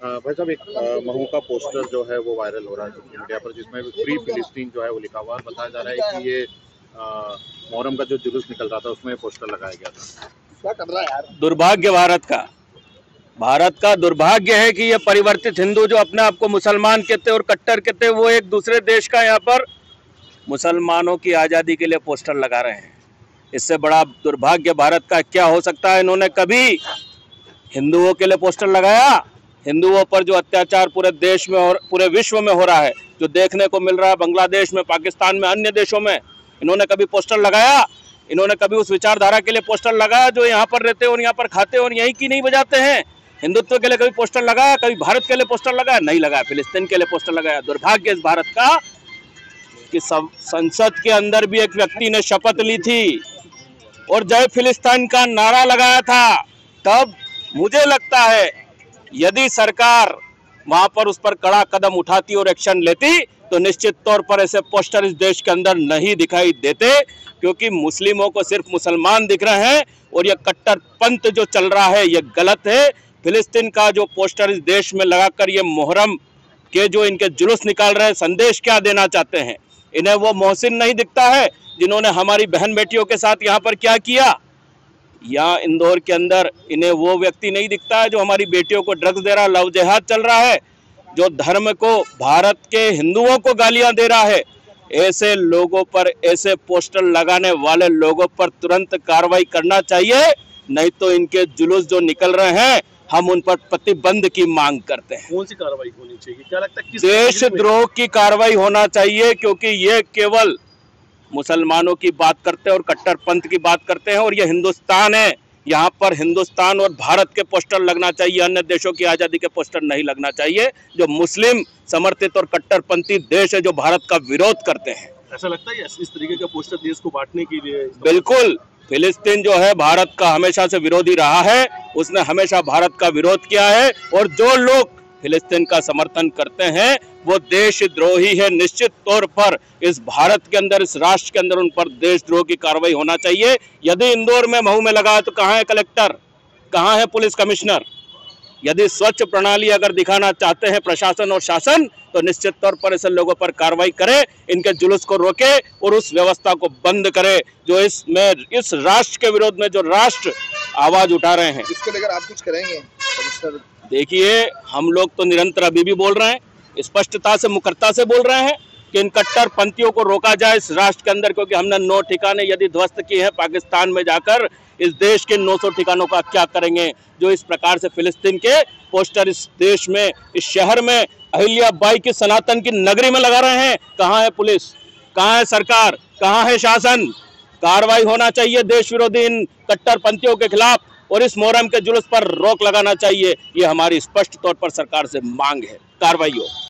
भाई साहब, एक महू का पोस्टर जो है वो वायरल हो रहा है सोशल मीडिया पर, जिसमें फ्री फिलिस्तीन जो है वो लिखा हुआ है। बताया जा रहा है कि ये मुहर्रम का जो जुलूस निकल रहा था उसमें पोस्टर लगाया गया था। क्या कर रहा है यार? दुर्भाग्य भारत का दुर्भाग्य है कि ये परिवर्तित हिंदू जो अपने आप को मुसलमान कहते और कट्टर कहते, वो एक दूसरे देश का यहाँ पर मुसलमानों की आज़ादी के लिए पोस्टर लगा रहे हैं। इससे बड़ा दुर्भाग्य भारत का क्या हो सकता है? इन्होंने कभी हिंदुओं के लिए पोस्टर लगाया? हिंदुओं पर जो अत्याचार पूरे देश में और पूरे विश्व में हो रहा है, जो देखने को मिल रहा है बांग्लादेश में, पाकिस्तान में, अन्य देशों में, इन्होंने कभी पोस्टर लगाया? इन्होंने कभी उस विचारधारा के लिए पोस्टर लगाया जो यहाँ पर रहते और यहाँ पर खाते और यहीं की नहीं बजाते हैं? हिंदुत्व के लिए कभी पोस्टर लगाया? कभी भारत के लिए पोस्टर लगाया? नहीं लगाया। फिलिस्तीन के लिए पोस्टर लगाया। दुर्भाग्य इस भारत का कि संसद के अंदर भी एक व्यक्ति ने शपथ ली थी और जय फिलिस्तीन का नारा लगाया था। तब मुझे लगता है यदि सरकार वहां पर उस पर कड़ा कदम उठाती और एक्शन लेती तो निश्चित तौर पर ऐसे पोस्टर इस देश के अंदर नहीं दिखाई देते, क्योंकि मुस्लिमों को सिर्फ मुसलमान दिख रहे हैं और ये कट्टरपंथ जो चल रहा है ये गलत है। फिलिस्तीन का जो पोस्टर इस देश में लगाकर ये मुहर्रम के जो इनके जुलूस निकाल रहे हैं, संदेश क्या देना चाहते हैं? इन्हें वो मोहसिन नहीं दिखता है जिन्होंने हमारी बहन बेटियों के साथ यहाँ पर क्या किया? यहाँ इंदौर के अंदर इन्हें वो व्यक्ति नहीं दिखता है जो हमारी बेटियों को ड्रग्स दे रहा है, लव जिहाद चल रहा है, जो धर्म को, भारत के हिंदुओं को गालियां दे रहा है। ऐसे लोगों पर, ऐसे पोस्टर लगाने वाले लोगों पर तुरंत कार्रवाई करना चाहिए, नहीं तो इनके जुलूस जो निकल रहे हैं हम उन पर प्रतिबंध की मांग करते हैं। कौन सी कार्रवाई होनी चाहिए? क्या लगता है? देशद्रोह की कार्रवाई होना चाहिए, क्योंकि ये केवल मुसलमानों की बात करते हैं और कट्टरपंथ की बात करते हैं और ये हिंदुस्तान है। यहाँ पर हिंदुस्तान और भारत के पोस्टर लगना चाहिए, अन्य देशों की आज़ादी के पोस्टर नहीं लगना चाहिए, जो मुस्लिम समर्थित और कट्टरपंथी देश है जो भारत का विरोध करते हैं। ऐसा लगता है इस तरीके का पोस्टर देश को बांटने के लिए? बिल्कुल। फिलिस्तीन जो है भारत का हमेशा से विरोधी रहा है, उसने हमेशा भारत का विरोध किया है और जो लोग फिलिस्तीन का समर्थन करते हैं वो देशद्रोही है। निश्चित तौर पर इस भारत के अंदर, इस राष्ट्र के अंदर उन पर देशद्रोह की कार्रवाई होना चाहिए। यदि इंदौर में, महू में लगा है तो कहाँ है कलेक्टर, कहाँ है पुलिस कमिश्नर? यदि स्वच्छ प्रणाली अगर दिखाना चाहते हैं प्रशासन और शासन तो निश्चित तौर पर ऐसे लोगों पर कार्रवाई करे, इनके जुलूस को रोके और उस व्यवस्था को बंद करे जो इस राष्ट्र के विरोध में, जो राष्ट्र आवाज उठा रहे हैं। इसको लेकर आप कुछ करेंगे कमिश्नर? देखिए, हम लोग तो निरंतर अभी भी बोल रहे हैं, स्पष्टता से, मुखरता से बोल रहे हैं कि इन कट्टरपंथियों को रोका जाए इस राष्ट्र के अंदर, क्योंकि हमने 9 ठिकाने यदि ध्वस्त किए हैं पाकिस्तान में जाकर, इस देश के 900 ठिकानों का क्या करेंगे? जो इस प्रकार से फिलिस्तीन के पोस्टर इस देश में, इस शहर में, अहिल्याबाई की सनातन की नगरी में लगा रहे हैं। कहाँ है पुलिस, कहाँ है सरकार, कहाँ है शासन? कार्रवाई होना चाहिए देश विरोधी इन कट्टरपंथियों के खिलाफ और इस मुहर्रम के जुलूस पर रोक लगाना चाहिए। ये हमारी स्पष्ट तौर पर सरकार से मांग है, कार्रवाई हो।